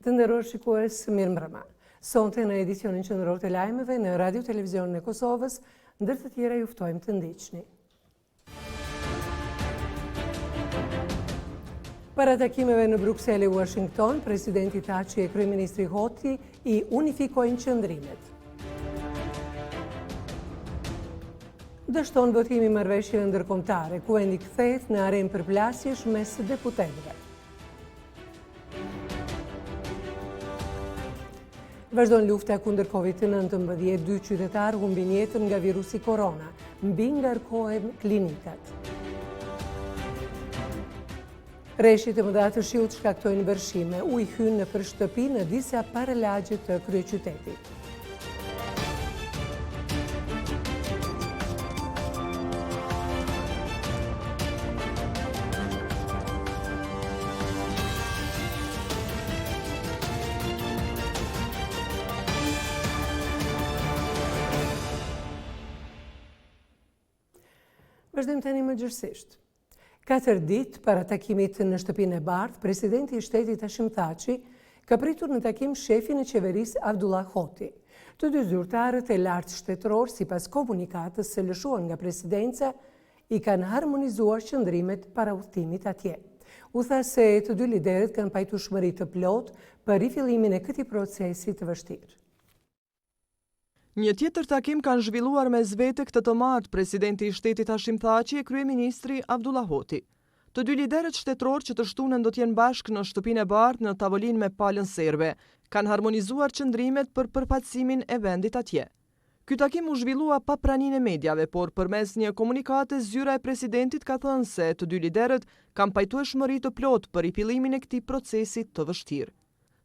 Të nderuar shikues, mirëmbrëma. Sonte në edicionin qendror të lajmeve në Radio Televizionin e Kosovës, ndër të tjera ju ftojmë të ndiqni. Para takimeve në Bruksel e Washington, presidenti Thaçi e kryeministri Hoti i unifikojnë qëndrimet. Dështon votimi marrëveshjeve ndërkombëtare, ku vendi kthehet në arenë përplasjesh mes deputetëve. Vazhdon lufta kundër Covid-19, 2 qytetarë humbin jetën nga virusi korona, mbi ngarkohen klinikat. Rreshtit e mëdha të shiut shkaktojnë vërshime, ujë hyn nëpër shtëpi në disa paralagje të kryeqytetit. Vazhdojmë tani më gjërësisht. 4 ditë para takimit në shtëpinë e Bardhë, presidenti i shtetit Hashim Thaçi ka pritur në takim shefin e qeverisë Abdullah Hoti. Të dy zyrtarët e lartë shtetëror, sipas komunikatës së lëshuar nga presidenca, i kanë harmonizuar qëndrimet para udhëtimit atje. U tha se të dy liderët kanë pajtueshmëri të plotë për rifillimin e këtij procesi të vështirë. Një tjetër takim kanë zhvilluar mes vete këtë të martë presidenti i shtetit Hashim Thaçi e kryeministri Abdullah Hoti. Të dy liderët shtetëror që të shtunën do t'jenë bashkë në shtëpinë e Bardhë në tavolinë me palën serbe, kanë harmonizuar qëndrimet për përfaqësimin e vendit atje. Ky takim u zhvillua pa praninë e mediave, por përmes një komunikate zyra e presidentit ka thënë se të dy liderët kanë pajtueshmëri të plotë për rifillimin e këtij procesi të vështirë.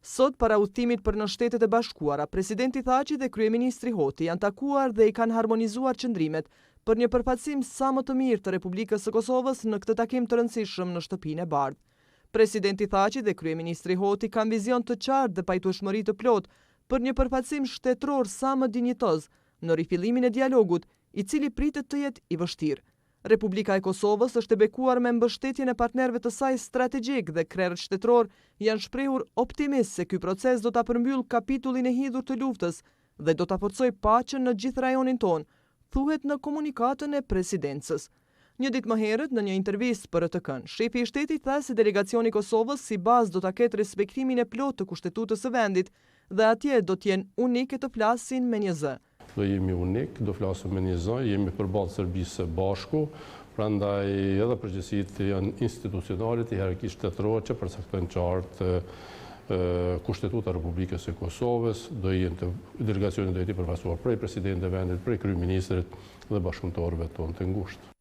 Sot, para udhëtimit për në Shtetet e Bashkuara, presidenti Thaçi dhe kryeministri Hoti janë takuar dhe i kanë harmonizuar qëndrimet për një përfaqësim sa më të mirë të Republikës së Kosovës në këtë takim të rëndësishëm në shtëpinë e Bardhë. Presidenti Thaçi dhe kryeministri Hoti kanë vizion të qartë dhe pajtueshmëri të plotë për një përfaqësim shtetëror sa më dinjitoz në rifillimin e dialogut, i cili pritet të jetë i vështirë. Republika e Kosovës është e bekuar me mbështetjen e partnerëve të saj strategjik dhe krerët shtetëror janë shprehur optimist se ky proces do ta përmbyll kapitullin e hidhur të luftës dhe do ta forcojë paqen në gjithë rajonin tonë, thuhet në komunikatën e presidencës. Një ditë më herët, në një intervistë për RTK-n, shefi i shtetit tha se delegacioni i Kosovës si bazë do ta ketë respektimin e plotë të kushtetutës së vendit dhe atje do të jenë unike të flasin me një zë. Do jemi unik, do flasim me një zë, jemi përballë Serbisë së bashku, prandaj edhe përgjegjësitë janë institucionale të hierarkisë shtetërore që përcaktojnë qartë kushtetuta e Republikës së Kosovës, do jenë delegacioni do jetë përfaqësuar prej presidentit të vendit, prej kryeministrit dhe bashkëpunëtorëve tonë të ngushtë.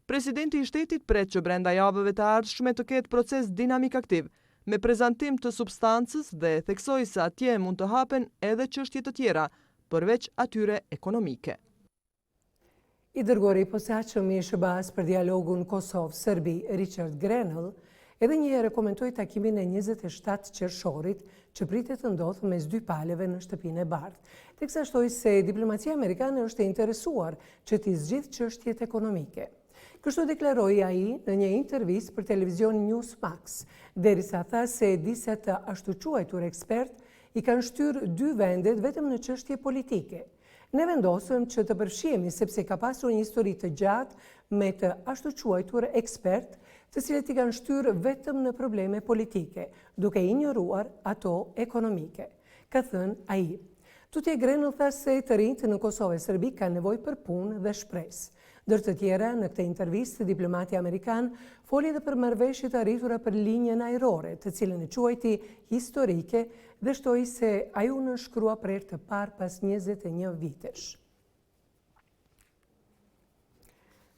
Presidenti i shtetit pret që brenda javëve të ardhshme të ketë proces dinamik aktiv, me prezantim të substancës dhe theksoi se atje mund të hapen edhe çështje të tjera, përveç atyre ekonomike. I dërguari i posaçëm i SBA-s për dialogun Kosovë-Serbi, Richard Grenell, edhe një herë komentoi takimin e 27 qershorit që pritet të ndodhë mes dy palëve në shtëpinë e Bardhë, teksa shtoi se diplomacia amerikane është e interesuar që t'i zgjidhë çështjet ekonomike. Kështu deklaroi ai në një intervistë për televizion Newsmax, derisa tha se disa të ashtu quajtur ekspert i kanë shtyrë dy vendet vetëm në çështje politike. Ne vendosëm që të përfshihemi sepse ka pasur një histori të gjatë me të ashtu quajtur ekspert, të cilët i kanë shtyrë vetëm në probleme politike, duke injoruar ato ekonomike, ka thënë ai. Tutje Grenell tha se të rinjtë në Kosovë e Serbi kanë nevojë për punë dhe shpresë. Ndër të tjera, në këtë intervistë, diplomati amerikan foli edhe për marrëveshjet arritura për linjën ajrore, të cilën e quajti historike dhe shtoi se ajo nënshkrua për herë të parë pas 21 vitesh.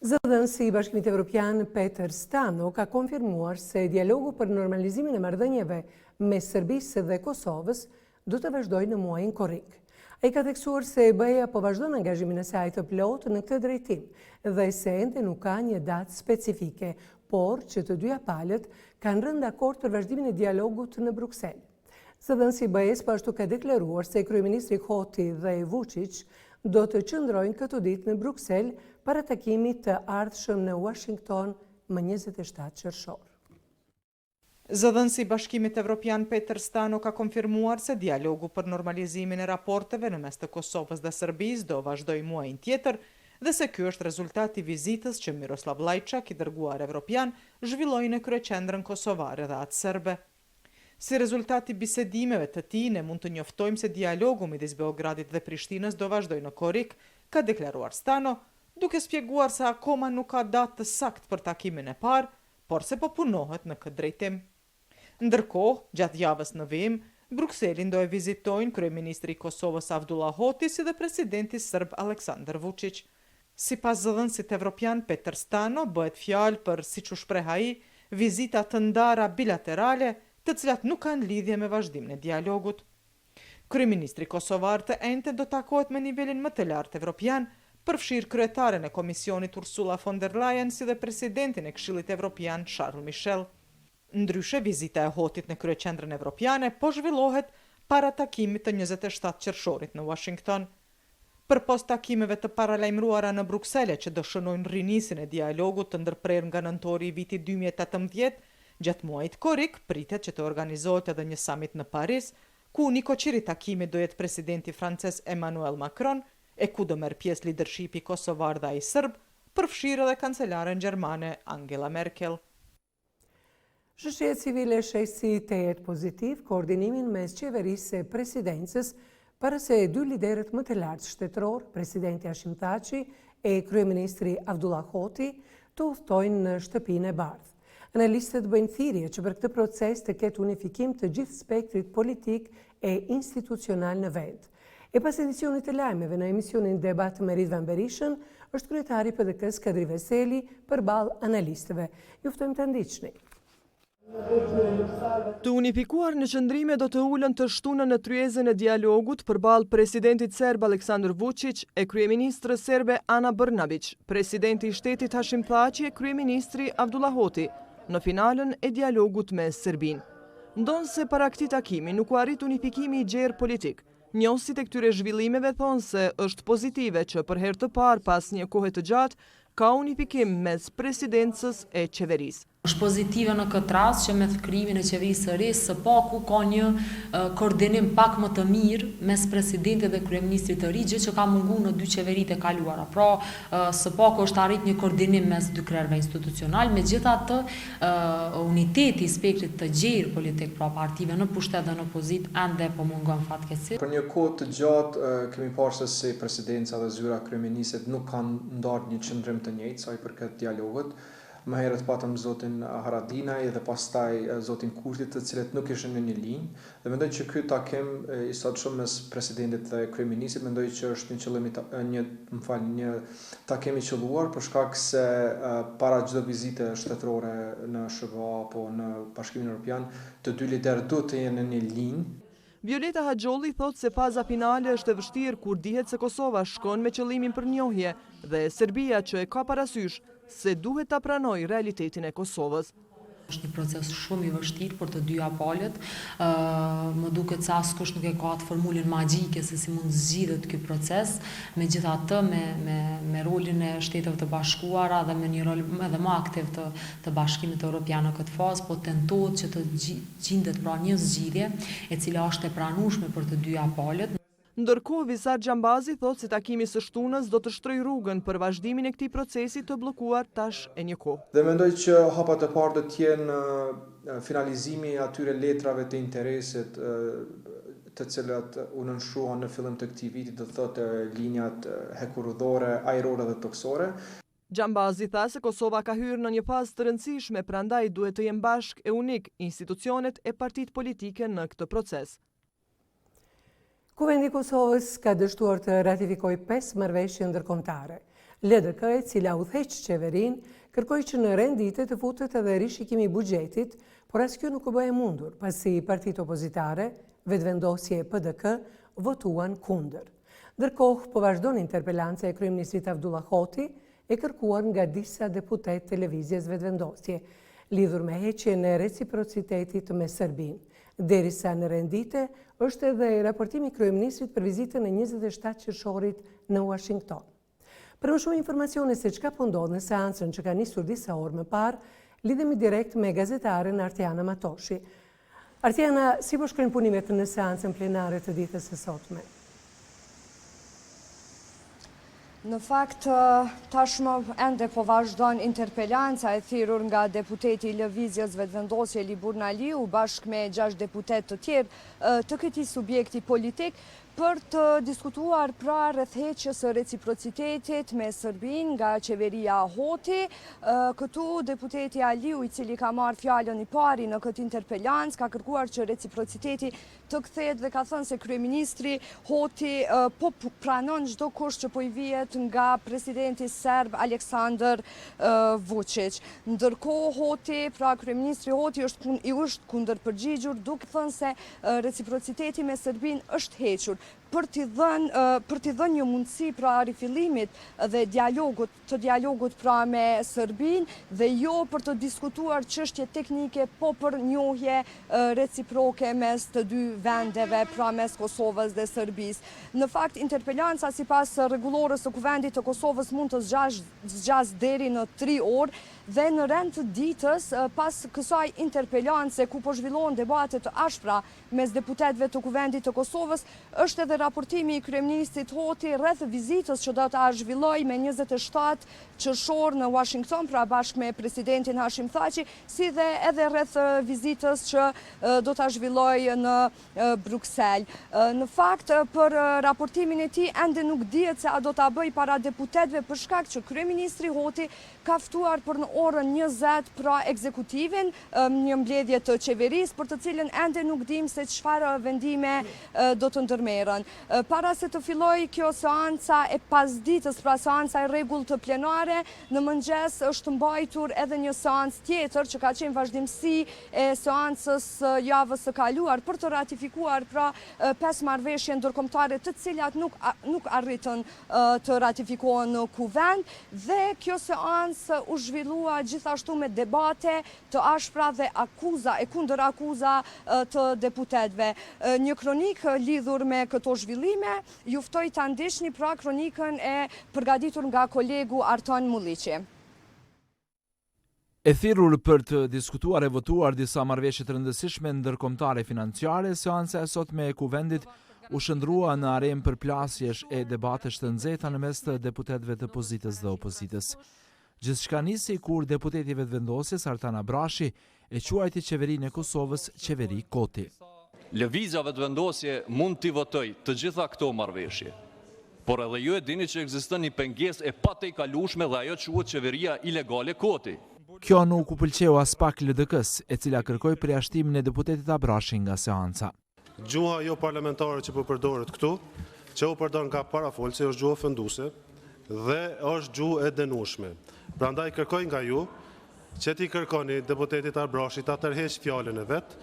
Zëdhënësi i Bashkimit Evropian Peter Stano ka konfirmuar se dialogu për normalizimin e marrëdhënieve mes Serbisë dhe Kosovës do të vazhdojë në muajin korrik. Ai ka theksuar se BE-ja po vazhdon angazhimin e saj të plotë në këtë drejtim dhe se ende nuk ka një datë specifike, por që të dyja palët kanë rënë dakord për vazhdimin e dialogut në Bruksel. Zëdhënësi i BE-s po ashtu ka deklaruar se kryeministri Hoti dhe Vučić do të qëndrojnë këtë ditë në Bruksel para takimit të ardhshëm në Washington më 27 qershor. Zëdhënësi i Bashkimit Evropian Peter Stano ka konfirmuar se dialogu për normalizimin e raporteve në mes të Kosovës dhe Serbisë do vazhdoj muajin tjetër dhe se ky është rezultati vizitës që Miroslav Lajčak, i dërguar evropian, zhvilloi në kryeqendrën kosovare dhe atë serbe. Si rezultati bisedimeve të tij, ne mund të njoftojmë se dialogu midis Beogradit dhe Prishtinës do vazhdoj në korrik, ka deklaruar Stano, duke shpjeguar se akoma nuk ka datë të saktë për takimin e parë, por se po punohet në këtë drejtim. Ndërkohë, gjatë javës në vijim, Brukselin do e vizitojnë kryeministri i Kosovës Avdullah Hoti si dhe presidenti serb Aleksandar Vučić. Sipas zëdhënësit evropian Peter Stano, bëhet fjalë për, siç u shpreh ai, vizita të ndara bilaterale, të cilat nuk kanë lidhje me vazhdimin e dialogut. Kryeministri kosovar të enjte do takohet me nivelin më të lartë evropian, përfshirë kryetaren e Komisionit Ursula von der Leyen si dhe presidentin e Këshillit Evropian Charles Michel. Ndryshe, vizita e Hotit në kryeqendrën evropiane po zhvillohet para takimit të 27 qershorit në Washington. Për post takimeve të paralajmëruara në Bruksele që do shënojnë rinisin e dialogut të ndërprerë nga nëntori i vitit 2018, gjatë muajit korrik pritet që të organizohet edhe një summit në Paris, ku unikoqiri takimit do jetë presidenti francez Emmanuel Macron e ku do merr pjesë lidershipi kosovar dhe ai serb, përfshirë edhe kancelaren gjermane Angela Merkel. Shoqëria civile sheh si të jetë pozitiv koordinimin mes qeverisë e presidencës para se dy liderët më të lartë shtetëror, presidenti Hashim Thaçi e kryeministri Avdullah Hoti, të udhtojnë në shtëpinë e bardhë. Analistët bëjnë thirrje që për këtë proces të ketë unifikim të gjithë spektrit politik e institucional në vend. E pas edicionit të lajmeve në emisionin Debat me Ridvan Berishën, është kryetari PDK-s Kadri Veseli përballë analistëve. Ju ftojmë të ndiqni. Të unifikuar në qëndrime do të ulën të shtunën në tryezën e dialogut përballë presidentit serb Aleksandar Vučić e kryeministrës serbe Ana Brnabić, presidenti i shtetit Hashim Thaçi e kryeministri Avdullah Hoti, në finalën e dialogut me Serbinë. Ndonse para këtij takimi nuk u arrit unifikimi i gjerë politik. Njohësit e këtyre zhvillimeve thonë se është pozitive që për herë të parë pas një kohe të gjatë ka unifikim mes presidencës e qeverisë. Është pozitive në këtë rast që me krijimin e qeverisë së re së paku ka një koordinim pak më të mirë mes presidentit dhe kryeministrit të ri, gjë që ka munguar në dy qeveritë e kaluara. Pra, së paku është arrit një koordinim mes dy krerëve institucional, megjithatë uniteti i spektrit të gjerë politik, pra partive në pushtet dhe në opozitë ende po mungon fatkeqësisht. Për një kohë të gjatë kemi parë se presidenca dhe zyra kryeministrit nuk kanë ndarë një qëndrim të njëjtë sa i përket dialogut. Më herët patëm zotin Haradinaj dhe pastaj zotin Kurtit, të cilët nuk ishin në një linjë, dhe mendoj që ky takim i sotshëm mes presidentit dhe kryeministrit mendoj që është një takim i qelluar për shkak se para çdo vizite shtetërore në SBA apo në Bashkimin Evropian, të dy liderët duhet të jenë në një linjë. Violeta Haxholli thot se faza finale është e vështirë kur dihet se Kosova shkon me qëllimin për njohje dhe Serbia që e ka parasysh se duhet ta pranojë realitetin e Kosovës. Është një proces shumë i vështirë për të dyja palët. Më duket se askush nuk e ka atë formulën magjike se si mund zgjidhet ky proces, megjithatë me rolin e Shteteve të Bashkuara dhe me një rol edhe më aktiv të Bashkimit Evropian në këtë fazë, po tentohet që të gjendet pra një zgjidhje e cila është e pranueshme për të dyja palët. Ndërkohë, Visar Xhambazi thot se takimi së shtunës do të shtrojë rrugën për vazhdimin e këtij procesi të bllokuar tash e një kohë. Dhe mendoj që hapat e parë do të jenë finalizimi i atyre letrave të interesit të cilat u nënshuan në fillim të këtij viti, do thotë linjat hekurudhore, ajrore dhe toksore. Xhambazi tha se Kosova ka hyrë në një fazë të rëndësishme, prandaj duhet të jenë bashkë e unik institucionet e partitë politike në këtë proces. Kuvendi i Kosovës ka dështuar të ratifikojë 5 marrëveshje ndërkombëtare. LDK, e cila udhëheq qeverinë, kërkoi që në rendite të futet edhe rishikimi i buxhetit, por as kjo nuk u bë e mundur, pasi partitë opozitare, vetëvendosje PDK, votuan kundër. Ndërkohë, po vazhdon interpelanca e kryeministrit Avdullah Hoti, e kërkuar nga disa deputet televizjes vetëvendosje, lidhur me heqjen e reciprocitetit me Serbinë. Derisa në rendite, është edhe raportimi i kryeministrit për vizitën e 27 qershorit në Washington. Për më shumë informacione se çka po ndodh në seancën që ka nisur disa orë më parë, Lidhemi direkt me gazetaren Artiana Matoshi. Artiana, si po shkojnë punimet në seancën plenare të ditës së sotme? Në fakt, tashmë ende po vazhdon interpelanca e thirrur nga deputeti i Lëvizjes Vetëvendosje Libur Naliu bashkë me 6 deputet të tjerë të këtij subjekti politik për të diskutuar pra rreth heqjes së reciprocitetit me Serbinë nga qeveria Hoti. Këtu deputeti Aliu, i cili ka marrë fjalën i pari në këtë interpelancë, ka kërkuar që reciprociteti të kthehet dhe ka thënë se kryeministri Hoti po pranon çdo kusht që po i vihet nga presidenti serb Aleksandar Vučić. Ndërkohë Hoti, pra kryeministri Hoti i është kundërpërgjigjur duke thënë se reciprociteti me Serbinë është hequr për t'i dhënë një mundësi pra rifillimit dhe të dialogut pra me Serbinë dhe jo për të diskutuar çështje teknike, po për njohje reciproke mes të dy vendeve, pra mes Kosovës dhe Serbisë. Në fakt, interpelanca sipas rregullorës së Kuvendit të Kosovës mund të zgjasë deri në 3 orë dhe në rend të ditës, pas kësaj interpelance ku po zhvillohen debate të ashpra mes deputetëve të Kuvendit të Kosovës, është edhe raportimi i kryeministrit Hoti rreth vizitës që do ta zhvillojë me 27 qershor në Washington, pra bashkë me presidentin Hashim Thaçi, si dhe edhe rreth vizitës që do ta zhvillojë në Bruksel. Në fakt, për raportimin e tij ende nuk dihet se a do ta bëjë para deputetëve për shkak që kryeministri Hoti ka ftuar për në orën 20 pra ekzekutivin, një mbledhje të qeverisë për të cilën ende nuk dim se çfarë vendime do të ndërmerren. Para se të fillojë kjo seanca e pasdites, pra seanca e rregullt të plenare, në mëngjes është mbajtur edhe një seancë tjetër që ka qenë vazhdimsi e seancës javës së kaluar për të ratifikuar pra 5 marrëveshje ndërkombëtare të cilat nuk arritën të ratifikohen në Kuvend, dhe kjo seancë u zhvillua gjithashtu me debate të ashpra dhe akuza e kundër akuza të deputetëve. Një kronik lidhur me këto zhvillime, ju ftoj ta ndihni pra kronikën e përgatitur nga kolegu Arton Mulliqi. E thirrur për të diskutuar e votuar disa marrëveshje të rëndësishme ndërkombëtare financiare, seanca e sotme e Kuvendit u shndrua në arenë përplasjesh e debatesh të nxehta në mes të deputetëve të pozitës dhe opozitës. Gjithçka nisi kur deputeti vetëvendosjes Artana Brashi e quajti qeverinë e Kosovës qeveri koti. Lëvizja vetëvendosje mund t'i votoj të gjitha këto marrëveshje, por edhe ju e dini që ekziston një pengesë e patejkalueshme dhe ajo quhet qeveria ilegale koti. Kjo nuk u pëlqeu as pak LDK-s, e cila kërkoi përjashtimin e deputetit Abrashi nga seanca. Gjuha jo parlamentare që po përdoret këtu, që u përdor nga parafolsi, është gjuhë ofenduese dhe është gjuhë e dënueshme. Prandaj kërkoj nga ju që ti kërkoni deputetit Abrashi ta tërheq fjalën e vet,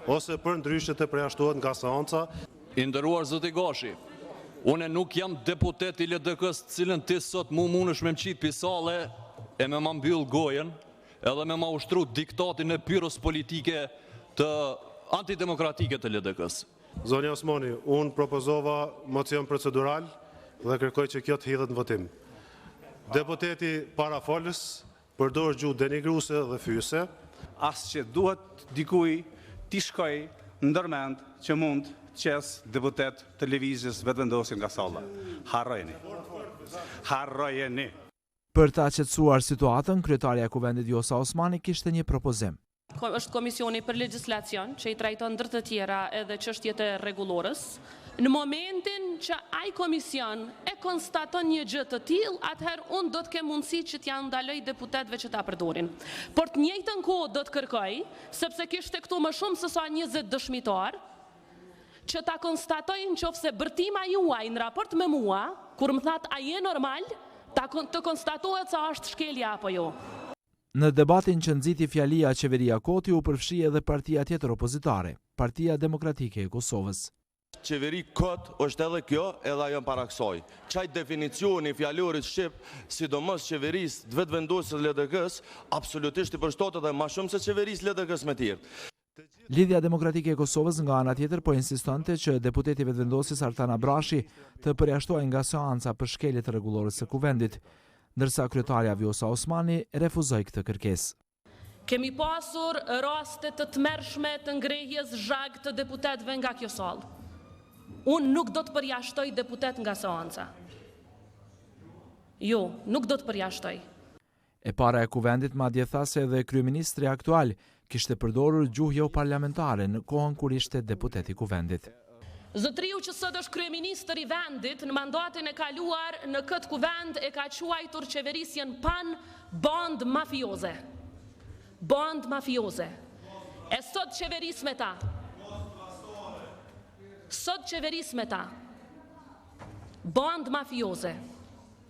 ose për ndryshe të përjashtohet nga seanca. I nderuar zoti Gashi, unë nuk jam deputet i LDK-s, cilën ti sot mundesh me mqit pisale e me ma mbyll gojen, edhe me ma ushtru diktatin e pyros politike të antidemokratike të LDK-s. Zonja Osmani, unë propozova mocion procedural dhe kërkoj që kjo të hidhet në votim. Deputeti parafolës përdor gjuhë denigruese dhe fyese. As që duhet dikuj t'i shkoj ndërmend që mund të qes deputet të lëvizjes vetëvendosje nga salla. Harrojeni. Harrojeni. Për ta qetësuar situatën, kryetaria e Kuvendit Vjosa Osmani kishte një propozim. Është Komisioni për Legjislacion që i trajton ndër të tjera edhe çështjet e rregullorës. Në momentin që ai komision e konstaton një gjë të tillë, atëherë unë do të kem mundësi që t'ja ndaloj deputetëve që ta përdorin. Por të njëjtën kohë do të kërkoj, sepse kishte këtu më shumë se sa 20 dëshmitar, që ta konstatojnë nëse bërtima juaj në raport me mua, kur më thatë a je normal, të konstatohet sa është shkelja apo jo. Në debatin që nxiti fjalia qeveria koti u përfshi edhe partia tjetër opozitare, Partia Demokratike e Kosovës. Qeveri kot është edhe kjo, edhe ajo para kësaj. Çaj definicioni fjalorit shqip, sidomos qeverisë vetëvendosjes LDK-s, absolutisht i përshtatet edhe më shumë se qeverisë LDK-s me tjerë. Lidhja Demokratike e Kosovës nga ana tjetër po insistonte që deputeti vetëvendosjes Artana Brashi të përjashtohej nga seanca për shkelje të rregullorës së Kuvendit, ndërsa kryetaria Vjosa Osmani refuzoi këtë kërkesë. Kemi pasur raste të tmerrshme të ngrehjes zhag të deputetëve nga kjo sallë. Unë nuk do të përjashtoj deputet nga seanca. Jo, nuk do të përjashtoj. E para e kuvendit madje tha se edhe kryeministri aktual kishte përdorur gjuhë jo parlamentare në kohën kur ishte deputet i kuvendit. Zotëriu që sot është kryeministër i vendit në mandatin e kaluar në këtë kuvend e ka quajtur qeverisjen pan band mafioze. Band mafioze. E sot qeveris me ta. Sot qeveris me ta. Band mafioze.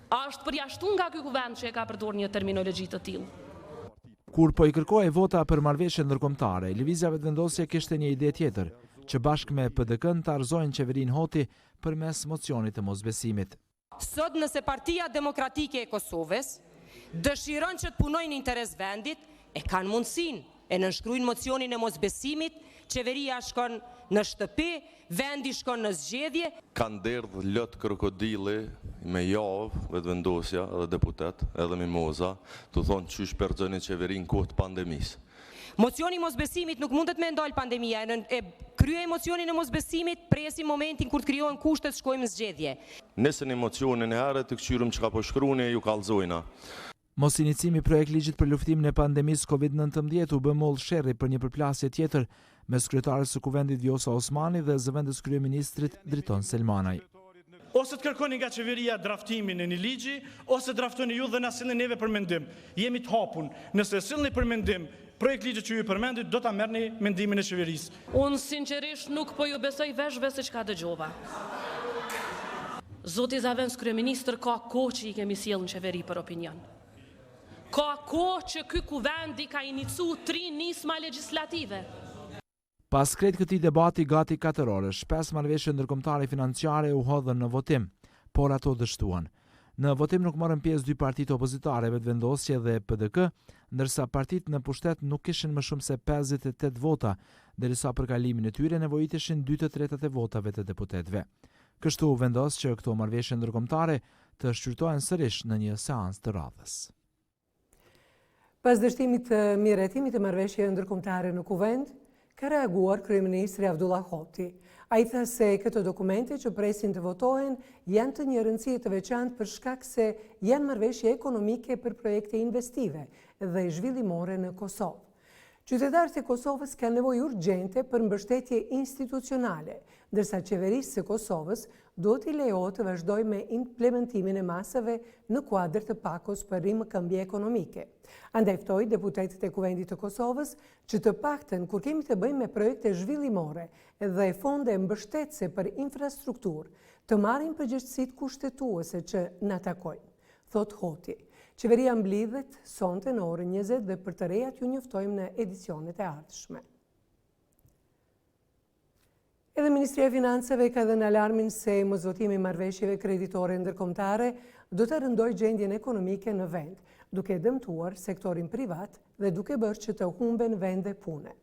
A është përjashtun nga ky kuvend që e ka përdorur një terminologji të tillë? Kur po i kërkohej vota për marrëveshje ndërkombëtare, Lëvizja Vetëvendosje kishte një ide tjetër, që bashkë me PDK-n të arëzojnë qeverinë Hoti përmes mocionit të mosbesimit. Sot nëse Partia Demokratike e Kosovës dëshiron që të punojnë në interes vendit, e kanë mundësinë e nënshkruajnë mocionin e mosbesimit, qeveria shkon në shtëpi, vendi shkon në zgjedhje. Kanë derdhë lot krokodili me javë, Vetëvendosja edhe deputet, edhe mimoza, të thonë qysh përzoni qeverinë kohë të pandemisë. Mocioni mosbesimit nuk mundet me ndalë pandemia, e krye mocionin e mosbesimit, presim momentin kur të krijohen kushtet, shkojmë në zgjedhje. Nëse një mocionin e herë të këqyrëm që ka po shkruani ju kallëzojna. Mos inicimi projekt ligjit për luftimin e pandemisë Covid-19 u bë mollë sherrri për një përplasje tjetër mes kryetarës së kuvendit Vjosa Osmani dhe zëvendës kryeministrit Driton Selmanaj. Ose të kërkoni nga qeveria draftimin e një ligji, ose draftoni ju dhe na sillni neve për mendim. Jemi të hapun. Nëse sillni për mendim projekt ligji që ju përmendit, do ta merrni mendimin e qeverisë. Unë sinqerisht nuk po ju besoj veshve se çka dëgjova. Zoti Zavens kryeministër ka kohë që i kemi sjellë në qeveri për opinion. Ka kohë që ky kuvend i ka inicu 3 nisma legjislative. Pas krejt këtij debati gati 4 orësh, 5 marrëveshje ndërkombëtare financiare u hodhën në votim, por ato dështuan. Në votim nuk morën pjesë 2 partitë opozitare, Vetëvendosje dhe PDK, ndërsa partitë në pushtet nuk kishin më shumë se 58 vota, derisa për kalimin e tyre nevojiteshin 2/3 e votave të deputetëve. Kështu u vendos që këto marrëveshje ndërkombëtare të shqyrtohen sërish në një seancë të radhës. Pas dështimit të mirëhetimit të marrëveshjeve ndërkombëtare në kuvend, ka reaguar kryeministri Abdullah Hoti. Ai tha se këto dokumente që presin të votohen janë të një rëndësie të veçantë për shkak se janë marrëveshje ekonomike për projekte investive dhe zhvillimore në Kosovë. Qytetarët e Kosovës kanë nevojë urgjente për mbështetje institucionale, ndërsa qeverisë së Kosovës do t'i lejohet të vazhdojë me implementimin e masave në kuadër të pakos për rimëkëmbje ekonomike. Andaj ftoi deputetët e Kuvendit të Kosovës që të paktën kur kemi të bëjmë me projekte zhvillimore dhe fonde mbështetëse për infrastrukturë, të marrin përgjegjësitë kushtetuese që na takojnë, thot Hoti. Qeveria mblidhet sonte në orën 20 dhe për të rejat ju njoftojmë në edicionet e ardhshme. Edhe Ministria e Financave ka dhënë alarmin se mosvotimi i marrëveshjeve kreditore ndërkombëtare do të rëndojë gjendjen ekonomike në vend, duke dëmtuar sektorin privat dhe duke bërë që të humben vende pune.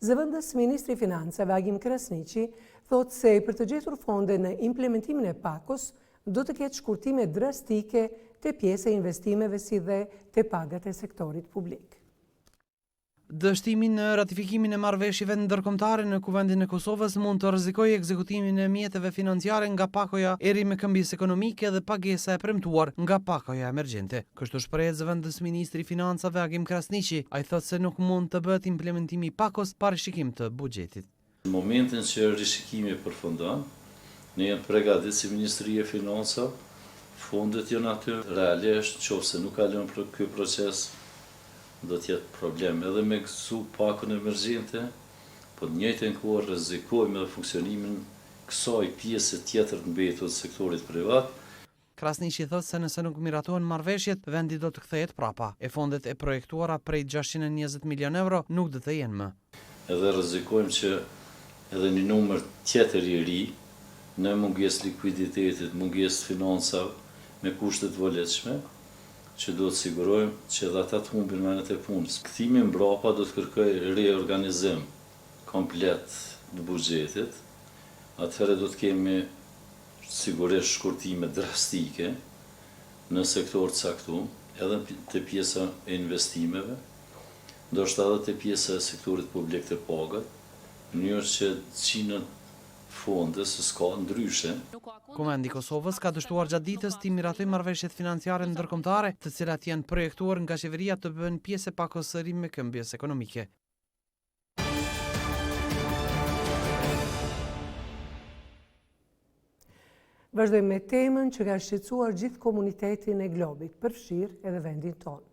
Zëvendës Ministri i Financave Agim Krasniqi thotë se për të gjetur fonde në implementimin e pakos do të ketë shkurtime drastike të pjesë e investimeve si dhe të pagat e sektorit publik. Dështimin në ratifikimin e marrëveshjeve ndërkombëtare në Kuvendin e Kosovës mund të rrezikojë ekzekutimin e mjeteve financiare nga pakoja e rimëkëmbjes ekonomike dhe pagesa e premtuar nga pakoja emergjente. Kështu shpreh zëvendës Ministri i Financave Agim Krasniqi. Ai thotë se nuk mund të bëhet implementimi i pakos pa rishikim të buxhetit. Në momentin që rishikimi përfundon, ne jemi përgatitur si Ministri e Financave, fondet janë aty realisht, nëse nuk kalon për ky proces do të jetë problem edhe me gëzu pakon emergjente, po në njëjtën kohë rrezikojmë edhe funksionimin kësaj pjese tjetër të mbetur të sektorit privat. Krasniqi thotë se nëse nuk miratohen marrëveshjet, vendi do të kthehet prapa. E fondet e projektuara prej 620 milion euro nuk do të jenë më. Edhe rrezikojmë që edhe një numër tjetër i ri, në mungesë likuiditetit, mungesë financave, me kushte të volitshme, që do të sigurojmë që edhe ata të humbin menet e punës. Kthimi mbrapa do të kërkojë reorganizim komplet të buxhetit. Atëherë do të kemi sigurisht shkurtime drastike në sektor të caktuar, edhe te pjesa e investimeve, ndoshta edhe te pjesa e sektorit publik të pagët, në mënyrë që çinën fonde se s'ka ndryshe. Kuvendi i Kosovës ka dështuar gjatë ditës të miratoj marrëveshjet financiare ndërkombëtare, të cilat janë projektuar nga qeveria të bëhen pjesë e pakos së rimëkëmbjes ekonomike. Vazhdojmë me temën që ka shqetësuar gjithë komunitetin e globit, përfshirë edhe vendin tonë.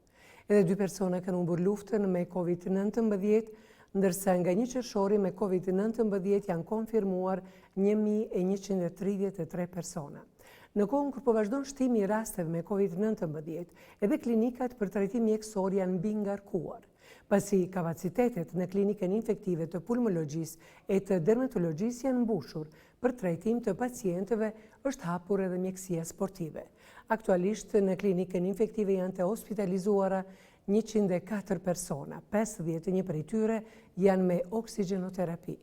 Edhe 2 persona kanë humbur luftën me COVID-19, ndërsa nga 1 qershori me COVID-19 janë konfirmuar 1133 persona. Në kohën kur po vazhdon shtimi i rasteve me COVID-19, edhe klinikat për trajtim mjekësor janë mbi ngarkuar, pasi kapacitetet në klinikën infektive të pulmologjisë e të dermatologjisë janë mbushur për trajtim të pacientëve, është hapur edhe mjekësia sportive. Aktualisht në klinikën infektive janë të hospitalizuara 104 persona, 51 prej tyre janë me oksigjenoterapi.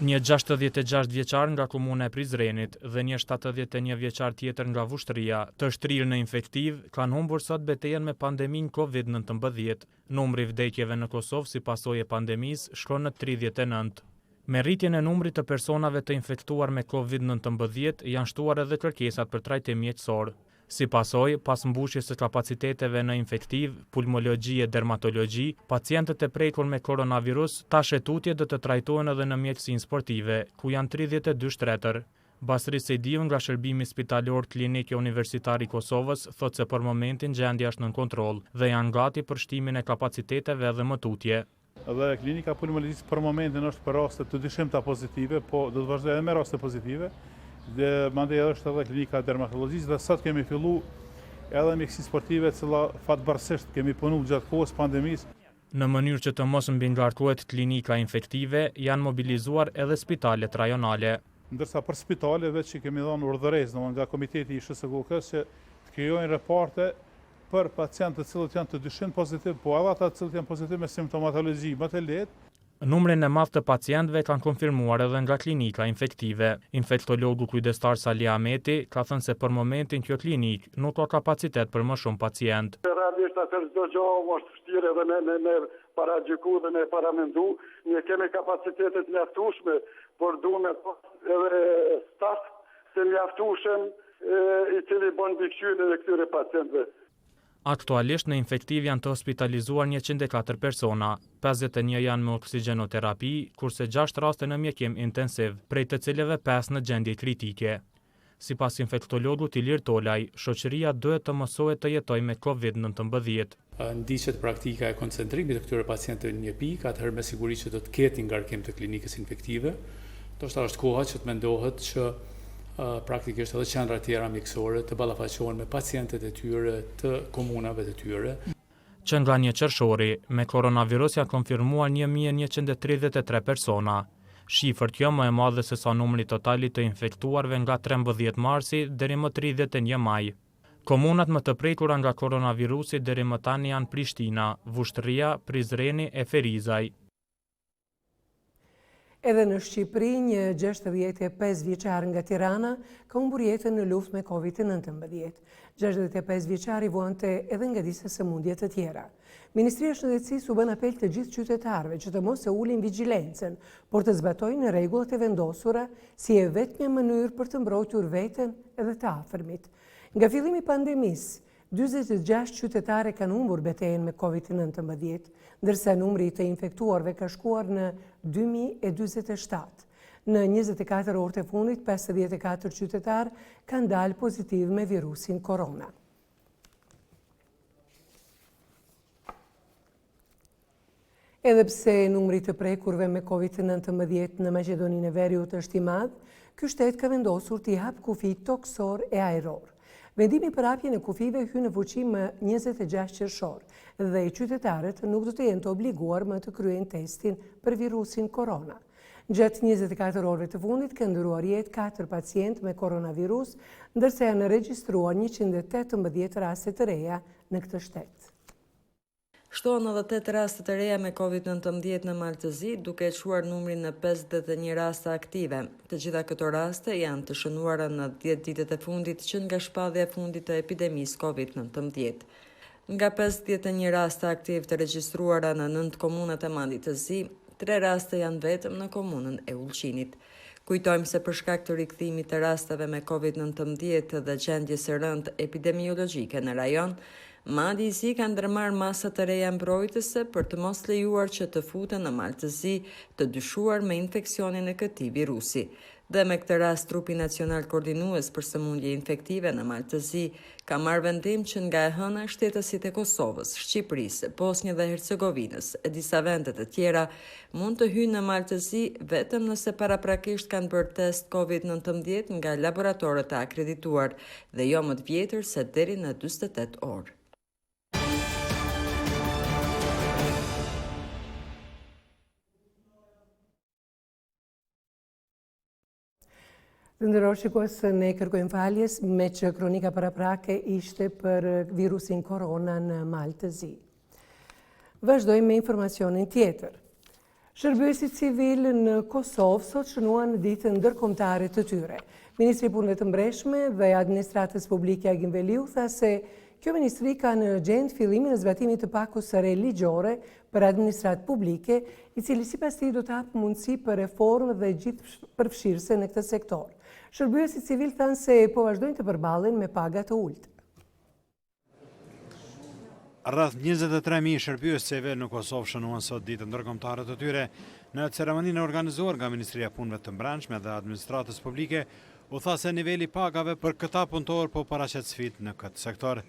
Një 66 vjeçar nga komuna e Prizrenit dhe një 71 vjeçar tjetër nga Vushtrria, të shtrirë në infektiv, kanë humbur sot betejën me pandemin COVID-19. Numri vdekjeve në Kosovë si pasojë e pandemisë shkon në 39. Me rritjen e numrit të personave të infektuar me COVID-19 janë shtuar edhe kërkesat për trajtim mjekësor. Si pasojë, pas mbushjes së kapaciteteve në infektiv, pulmologji e dermatologji, pacientët e prekur me koronavirus tash e tutje do të trajtohen edhe në mjekësinë sportive, ku janë 32 shtretër. Basri Sejdiu nga shërbimi spitalor Klinike Universitari i Kosovës thotë se për momentin gjendja është nën kontroll dhe janë gati për shtimin e kapaciteteve edhe më tutje. Dhe klinika pulmologjisë për momentin është për raste të dyshimta pozitive, po do të vazhdojë edhe me raste pozitive. Dhe mandej është edhe klinika dermatologjisë dhe sot kemi fillu edhe mjekësi sportive, cila fatbarësisht kemi punu gjatë kohës pandemisë. Në mënyrë që të mos mbingarkohet klinika infektive, janë mobilizuar edhe spitalet rajonale. Ndërsa për spitaleve që kemi dhënë urdhëresë nga komiteti i SHSGK-s që të krijojnë raporte për pacientët të cilët janë të dyshim pozitiv, po edhe ata të cilët janë pozitiv me simptomatologji më të lehtë. Numrin e madh të pacientëve kanë konfirmuar edhe nga klinika infektive. Infektologu kujdestar Sali Ahmeti ka thënë se për momentin kjo klinik nuk ka kapacitet për më shumë pacient. Realisht atë çdo gjë është vështirë edhe me paragjyku dhe me paramendu. Ne kemi kapacitetet mjaftueshme, por duhem edhe staf të mjaftueshëm i cili bën mbikëqyrjen e këtyre pacientëve. Aktualisht në infektiv janë të hospitalizuar 104 persona, 51 janë me oksigjenoterapi, kurse 6 raste në mjekim intensiv, prej të cilëve 5 në gjendje kritike. Sipas infektologut Ilir Tolaj, shoqëria duhet të mësohet të jetoj me COVID-19. Ndiqet praktika e koncentrimit të këtyre pacientëve në një pikë, atëherë me siguri që do të ketë ngarkim të klinikës infektive. Ndoshta është koha që të mendohet që praktikisht edhe qendra tjera mjekësore të ballafaqohen me pacientët e tyre të komunave të tyre. Që nga 1 qershori, me koronavirus janë konfirmuar 1133 persona. Shifër kjo më e madhe se sa numri totali të infektuarve nga 13 marsi deri më 31 maj. Komunat më të prekura nga koronavirusi deri më tani janë Prishtina, Vushtrria, Prizreni e Ferizaj. Edhe në Shqipëri, një 65 vjeçar nga Tirana ka humbur jetën në luftë me COVID-19. 65 vjeçari vuante edhe nga disa sëmundje të tjera. Ministria e Shëndetësisë u bën apel të gjithë qytetarëve që të mos e ulin vigjilencën, por të zbatojnë rregullat e vendosura si e vetmja mënyrë për të mbrojtur veten edhe të afërmit. Nga fillimi i pandemisë, 46 qytetare kanë humbur betejën me COVID-19, ndërsa numri të infektuarve ka shkuar në 2047. Në 24 orët e fundit, 54 qytetar kanë dalë pozitiv me virusin korona. Edhe pse numri të prekurve me COVID-19 në Maqedoninë e Veriut është i madh, ky shtet ka vendosur t'i hap kufi toksor e ajror. Vendimi për hapjen e kufive hyn në fuqi më 26 qershor dhe qytetarët nuk do të jenë të obliguar më të kryejnë testin për virusin korona. Gjatë 24 orëve të fundit kanë ndëruar jetë 4 pacientë me koronavirus, ndërsa janë regjistruar 118 raste të reja në këtë shtet. Shtohen edhe 8 raste të reja me COVID-19 në Maltëzi, duke çuar numrin në 51 raste aktive. Të gjitha këto raste janë të shënuara në 10 ditët e fundit që nga shpallja e fundit të epidemisë COVID-19. Nga 51 raste aktiv të regjistruara në 9 komunat e Mandit të Zi, 3 raste janë vetëm në komunën e Ulqinit. Kujtojmë se për shkak të rikthimit të rasteve me COVID-19 dhe gjendjes së rëndë epidemiologjike në rajon, Mandi i Zi ka ndërmarrë masa të reja mbrojtëse për të mos lejuar që të futen në mal të Zi të dyshuar me infeksionin e këtij virusi. Dhe me këtë rast, Trupi Nacional Koordinues për Sëmundje Infektive në mal të Zi ka marrë vendim që nga e hëna shtetësit e Kosovës, Shqipërisë, Bosnjë dhe Hercegovinës e disa vendet e tjera mund të hyjnë në mal të Zi vetëm nëse paraprakisht kanë bërë test COVID-19 nga laboratorët e akredituar dhe jo më të vjetër se deri në 48 orë. Të nderuar shikues, ne kërkojmë faljes me që kronika paraprake ishte për virusin korona në Malë të Zi. Vazhdojmë me informacionin tjetër. Shërbësit civil në Kosovë sot shënuan ditën ndërkombëtare të tyre. Ministri i Punëve të Mbreshme dhe Administratës Publike Agim Veliu tha se kjo ministri ka në gjendë fillimin e zbatimit të pakos së re ligjore për administratë publike, i cili sipas tij do të hapë mundësi për reformë dhe gjithë përfshirëse në këtë sektor. Shërbësit civil thanë se po vazhdojnë të përballen me paga të ulta. Rreth 23.000 shërbëes civil në Kosovë shënuan sot ditën ndërkombëtare të tyre. Në ceremoninë e organizuar nga Ministria e Punëve të Brendshme dhe Administratës Publike, u tha se niveli pagave për këta punëtor po paraqet sfidë në këtë sektor.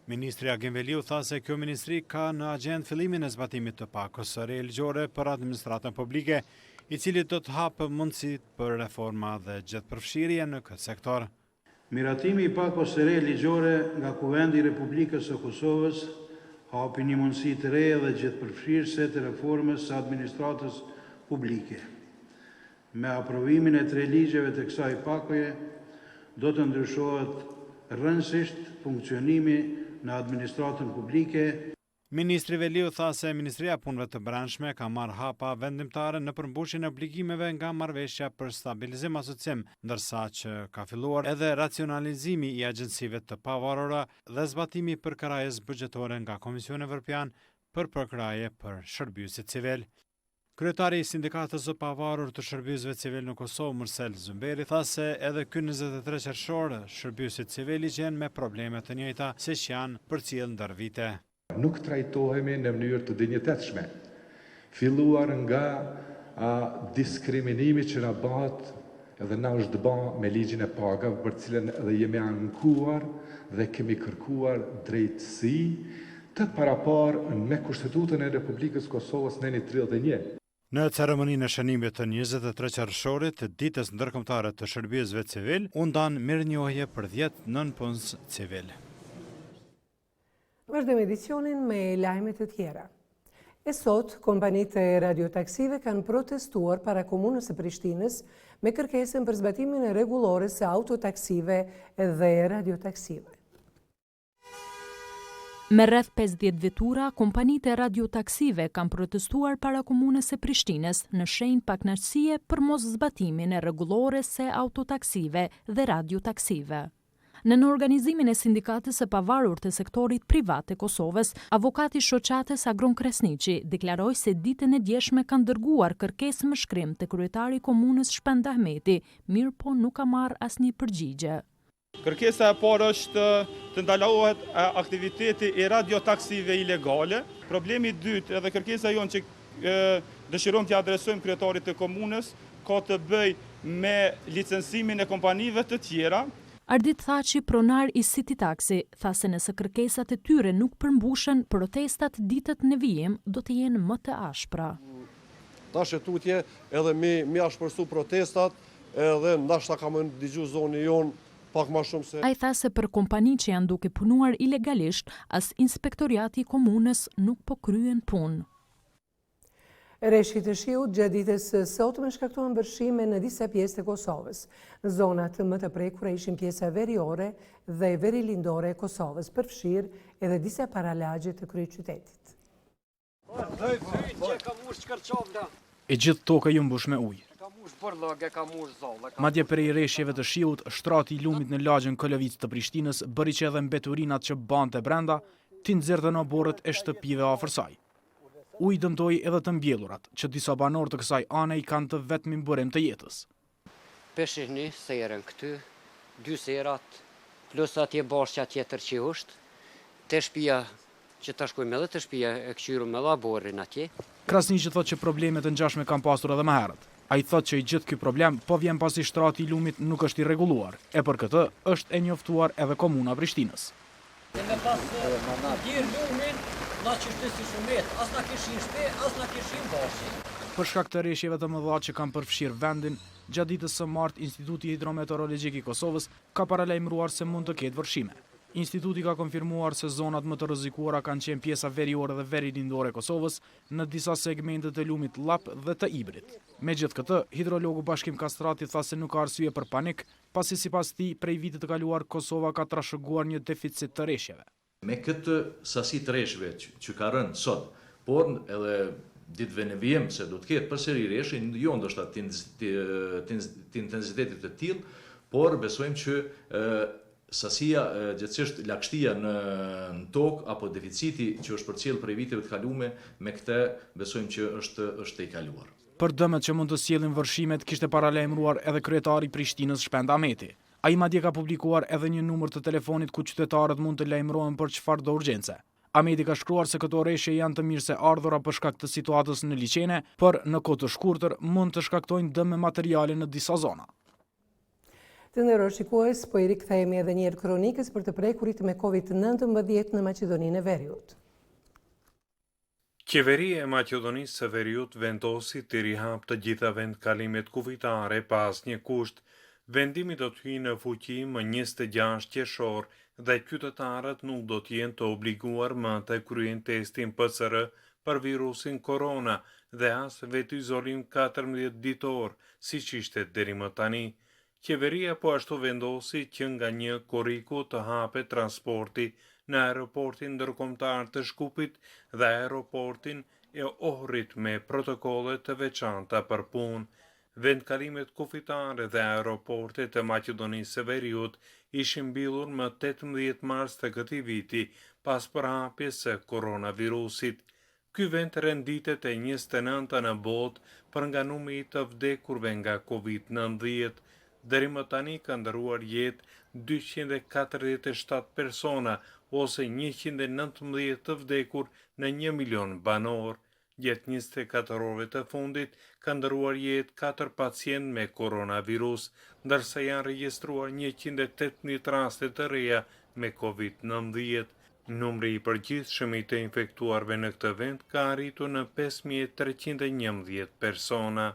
Ministri Agim Veliu tha se kjo ministri ka në agjendë fillimin e zbatimit të pakos së re ligjore për administratën publike, i cili do të hapë mundësi për reforma dhe gjithëpërfshirje në këtë sektor. Miratimi i pakos së re ligjore nga Kuvendi i Republikës së Kosovës hapi një mundësi të re dhe gjithëpërfshirëse të reformës së administratës publike. Me aprovimin e 3 ligjeve të kësaj pakoje, do të ndryshohet rrëndësisht funksionimi në administratën publike. Ministri Veliu tha se Ministria e Punëve të Brendshme ka marrë hapa vendimtare në përmbushjen e obligimeve nga marrëveshja për stabilizim asocim, ndërsa që ka filluar edhe racionalizimi i agjensive të pavarura dhe zbatimi për karajes buxhetore nga Komisioni Evropian për përkraje për shërbësit civil. Kryetari i Sindikatës së Pavarur të Shërbësve Civil në Kosovë, Mërsel Zymberi, tha se edhe ky 23 qershor shërbësit civil janë me probleme të njëjta siç janë përcjell ndër vite. Nuk trajtohemi në mënyrë të dinjitetshme, filluar nga diskriminimi që na bëhet edhe na është bë me ligjin e pagave për cilën edhe jemi ankuar dhe kemi kërkuar drejtësi të paraparë me Kushtetutën e Republikës Kosovës në 31. Në ceremoninë e shënimit të 23 qershorit të ditës ndërkombëtare të shërbësve civil, u ndan mirënjohje për 10 nënpunës civil. Vazhdojmë edicionin me lajmet të tjera. E sot, kompanitë e radiotaksive kanë protestuar para komunës së Prishtinës me kërkesën për zbatimin e rregullores së autotaksive dhe radiotaksive. Me rreth 50 vetura, kompanitë e radiotaksive kanë protestuar para komunës së Prishtinës në shenjë pakënaqësie për mos zbatimin e rregullores së autotaksive dhe radiotaksive. Në organizimin e Sindikatës së Pavarur të sektorit privat të Kosovës, avokati shoqatës Agron Kresniqi deklaroi se ditën e djeshme kanë dërguar kërkesë më shkrim te kryetari i komunës Shpend Ahmeti, mirë po nuk ka marrë asnjë përgjigje. Kërkesa e parë është të ndalohet aktiviteti i radiotaksive ilegale. Problemi i dytë edhe kërkesa jonë që dëshirojmë t'ia adresojmë kryetarit të komunës ka të bëjë me licencimin e kompanive të tjera. Ardit Thaçi, pronar i City Taxi, tha se nëse kërkesat e tyre nuk përmbushen, protestat ditët në vijim do të jenë më të ashpra. Tash e tutje edhe mi ashpërsu protestat edhe ndashta ka më dëgju zoni jonë pak më shumë se. Ai tha se për kompani që janë duke punuar ilegalisht, as inspektoriati i komunës nuk po kryen punë. Reshit të shiut gjatë ditës sot më shkaktuan vërshime në disa pjesë të Kosovës. Zonat më të prekura ishin pjesa veriore dhe verilindore e Kosovës, përfshirë edhe disa paralagje të kryeqytetit. E gjithë toka ju mbush me ujë. Madje prej reshjeve të shiut, shtrati i lumit në lagjën Kolovic të Prishtinës bëri që edhe mbeturinat që bante brenda t'i nxjerrte në borët e shtëpive afër saj. U i dëmtoi edhe të mbjellurat, që disa banorë të kësaj ane i kanë të vetmin burim të jetës. Peshe një serën këty, 2 serat, plus atje bashkja tjetër që është, të shtëpia që ta shkojmë edhe të shtëpia e këshyru me laborin atje. Krasniqi thotë që problemet e ngjashme kanë pasur edhe më herët. Ai thotë që i gjithë ky problem po vjen pasi shtrati i lumit nuk është i rregulluar, e për këtë është e njoftuar edhe komuna e Prishtinës. Me pas tjerë lumin, na qështë si shumet, as na kishin shpe, as na kishin bashkë. Për shkak të rreshjeve të mëdha që kanë përfshirë vendin, gjatë ditës së martë Instituti Hidrometeorologjik i Kosovës ka paralajmëruar se mund të ketë vërshime. Instituti ka konfirmuar se zonat më të rrezikuara kanë qenë pjesa veriore dhe verilindore e Kosovës në disa segmente të lumit Llap dhe të Ibrit. Megjithatë këtë, hidrologu Bashkim Kastrati tha se nuk ka arsye për panik, pasi sipas tij prej vitit të kaluar Kosova ka trashëguar një deficit të rreshjeve. Me këtë sasi të rreshjeve që ka rënë sot, por edhe ditëve në vijim se do të ketë përsëri rreshje, jo ndoshta të intensitetit të tillë, por besojmë që sasia, gjithsesi lagështia në tokë apo deficiti që është përcjell prej viteve të kaluara, me këtë besojmë që është e kaluar. Për dëmet që mund të sjellin vërshimet kishte paralajmëruar edhe kryetari i Prishtinës Shpend Ahmeti. Ai madje ka publikuar edhe një numër të telefonit ku qytetarët mund të lajmërohen për çfarëdo urgjence. Ahmeti ka shkruar se këto rreshje janë të mirë se ardhura për shkak të situatës në liçene, por në kohë të shkurtër mund të shkaktojnë dëm materiale në disa zona. Të nderuar shikues, po i rikthehemi edhe një herë kronikës për të prekurit me COVID-19 në Maqedoninë e Veriut. Qeveria e Maqedonisë së Veriut vendosi të rihap të gjitha vendkalimet kufitare pas një kusht. Vendimi do të hyjë në fuqi më 26 qershor dhe qytetarët nuk do të jenë të obliguar më të kryejnë testin PCR për virusin korona dhe as vetë izolim 14 ditor, siç ishte deri më tani. Qeveria po ashtu vendosi që nga një koriku të hapet transporti në aeroportin ndërkombëtar të Shkupit dhe aeroportin e Ohrit me protokolle të veçanta për punë. Vendkalimet kufitare dhe aeroportet të Maqedonisë së Veriut ishin mbyllur më 18 mars të këtij viti pas përhapjes së koronavirusit. Ky vend renditet e 29 në botë për nga numri i të vdekurve nga COVID-19. Deri më tani ka ndëruar jetë 247 persona ose 119 të vdekur në 1 milion banor. Gjatë 24 orëve të fundit ka ndëruar jetë 4 pacient me koronavirus, ndërsa janë regjistruar 118 raste të reja me COVID-19. Numri i përgjithshëm i të infektuarve në këtë vend ka arritur në 5311 persona.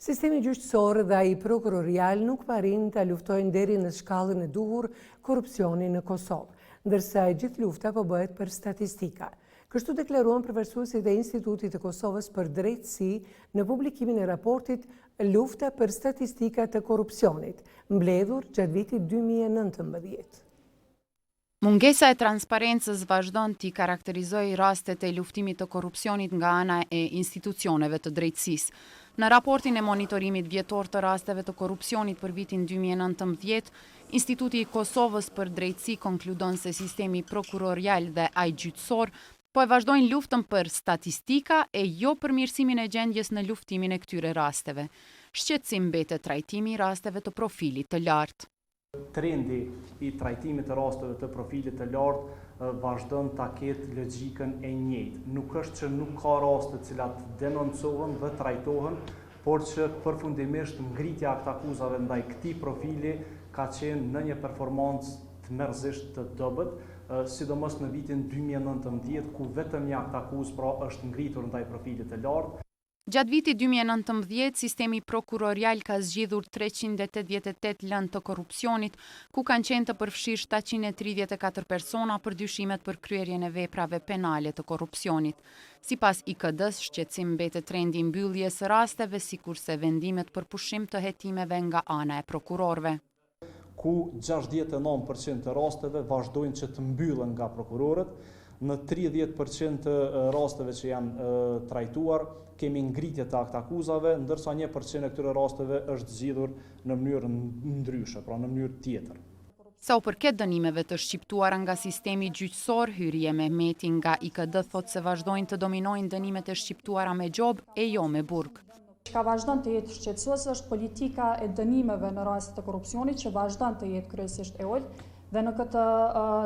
Sistemi gjyqësor dhe ai prokurorial nuk parin të luftojnë deri në shkallën e duhur korrupsionin në Kosovë, ndërsa e gjithë lufta po bëhet për statistika. Kështu deklaruan përfaqësuesit e Institutit të Kosovës për Drejtësi në publikimin e raportit Lufta për statistika të korrupsionit, mbledhur gjatë vitit 2019. Mungesa e transparencës vazhdon t'i karakterizojë rastet e luftimit të korrupsionit nga ana e institucioneve të drejtësisë. Në raportin e monitorimit vjetor të rasteve të korrupsionit për vitin 2019, Instituti i Kosovës për Drejtësi konkludon se sistemi prokurorial dhe ai gjyqësor po e vazhdojnë luftën për statistika e jo për mirësimin e gjendjes në luftimin e këtyre rasteve. Shqetësim mbetet trajtimi i rasteve të profilit të lartë. Trendi i trajtimit të rasteve të profilit të lartë vazhdon ta ketë logjikën e njëjtë. Nuk është që nuk ka raste të cilat denoncohen dhe trajtohen, por që përfundimisht ngritja e akuzave ndaj këtij profili ka qenë në një performancë të mërzish të dobët, sidomos në vitin 2019, ku vetëm një akuzë pra është ngritur ndaj profilit të lartë. Gjatë vitit 2019, sistemi prokurorial ka zgjidhur 388 lëndë të korrupsionit, ku kanë qenë të përfshirë 734 persona për dyshimet për kryerjen e veprave penale të korrupsionit. Sipas IKD-s, shqetësim mbetet trendi mbylljes së rasteve, sikurse vendimet për pushim të hetimeve nga ana e prokurorëve. Ku 69% të rasteve vazhdojnë që të mbyllen nga prokurorët, në 30% të rasteve që janë trajtuar, kemi ngritje të akuzave, ndërsa 1% e këtyre rasteve është zgjidhur në mënyrë ndryshe, pra në mënyrë tjetër. Sa u përket dënimeve të shqiptuara nga sistemi gjyqësor, Hyrje Mehmeti nga IKD thot se vazhdojnë të dominojnë dënimet e shqiptuara me gjobë e jo me burg. Çka vazhdon të jetë shqetësuese është politika e dënimeve në raste të korrupsionit që vazhdon të jetë kryesisht e ulët dhe në këtë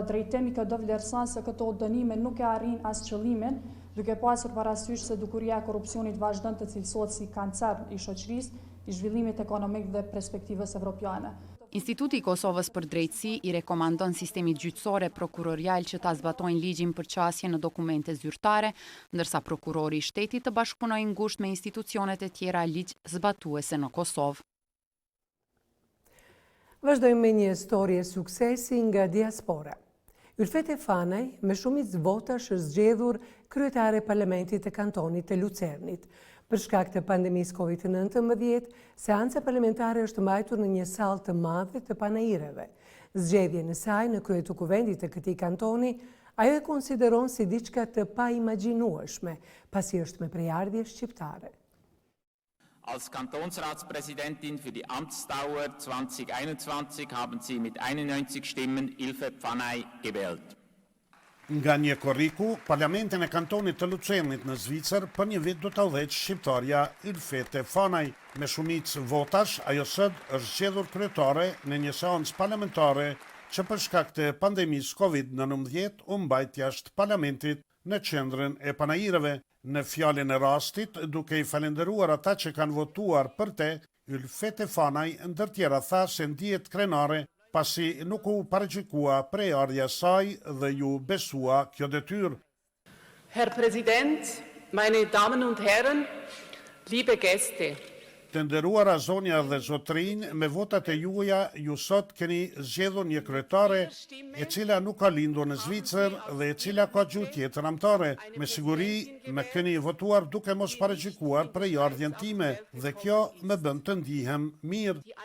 drejtim IKD vlerëson se këto dënime nuk e arrin as qëllimin, duke pasur parasysh se dukuria e korrupsionit vazhdon të cilësohet si kancer i shoqërisë, i zhvillimit ekonomik dhe perspektivës evropiane. Instituti i Kosovës për Drejtësi i rekomandon sistemit gjyqësor e prokurorial që ta zbatojnë ligjin për qasje në dokumente zyrtare, ndërsa prokurori i shtetit të bashkëpunojnë ngushtë me institucionet e tjera ligj zbatuese në Kosovë. Vazhdojmë me një histori e suksesi nga diaspora. Ylfete Fanaj me shumicë votash është zgjedhur kryetare e Parlamentit të kantonit të Lucernit. Për shkak të pandemisë COVID-19, seanca parlamentare është mbajtur në një sallë të madhe të panajireve. Zgjedhjen e saj në krye të kuvendit të këtij kantoni, ajo e konsideron si diçka të paimagjinueshme, pasi është me prejardhje shqiptare. Als Kantonsratspräsidentin für die Amtsdauer 2021 haben Sie mit 91 Stimmen Ilse Pfanay gewählt. Nga një korriku, Parlamentin e kantonit të Lucernit në Zvicër për një vit do të udhëheqë shqiptarja Ylfete Fanaj. Me shumicë votash, ajo sot është zgjedhur kryetare në një seancë parlamentare që për shkak të pandemisë COVID-19 u mbajt jashtë parlamentit në qendrën e panajireve. Në fjalën e rastit, duke i falenderuar ata që kanë votuar për te, Ylfete Fanaj ndër tjera tha se ndihet krenare pasi nuk u paraqikua prejardhja saj dhe ju besua kjo detyrë. Herr Präsident, meine Damen und Herren, liebe Gäste. Të nderuara zonja dhe zotrinj, me votat e juaja ju sot keni zgjedhur një kryetare e cila nuk ka lindur në Zvicër dhe e cila ka gjuhë tjetër anëtare. Me siguri me keni votuar duke mos paraqikuar prejardhjen time dhe kjo më bën të ndihem mirë.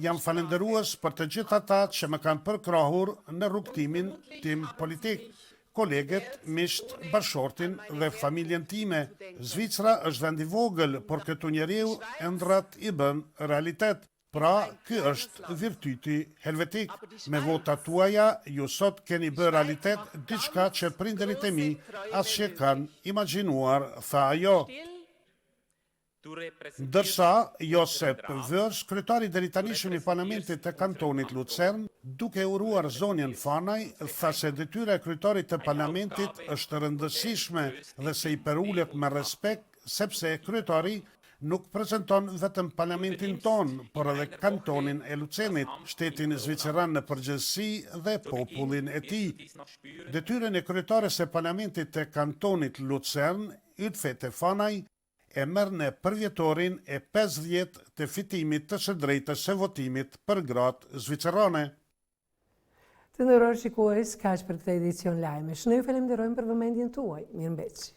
Jam falenderues për të gjithë ata që më kanë përkrahur në rrugtimin tim politik. Kolegët, misht, bashortin dhe familjen time. Zvicra është vend i vogël, por këtu njeriu ëndrat i bën realitet. Pra, ky është virtyti helvetik. Me votat tuaja, ju sot keni bërë realitet diçka që prindërit e mi as që kanë imagjinuar, tha ajo. Ndërsa, Josep Vës, kryetari deritanishëm i Parlamentit të kantonit Lucern, duke uruar zonjën Fanaj, tha se detyra e kryetarit të Parlamentit është rëndësishme dhe se i perulet me respekt, sepse kryetari nuk prezanton vetëm Parlamentin ton, por edhe kantonin e Lucernit, shtetin zviceran në përgjithësi dhe popullin e tij. Detyrën e kryetares së Parlamentit të kantonit Lucern, Ylfete Fanaj, e merr në përvjetorin e 50 të fitimit të së drejtës së votimit për gratë zvicerane. Të nderuar shikues, kaq për këtë edicion lajmesh. Ne ju falenderojmë për vëmendjen tuaj. Mirëmbëjtje.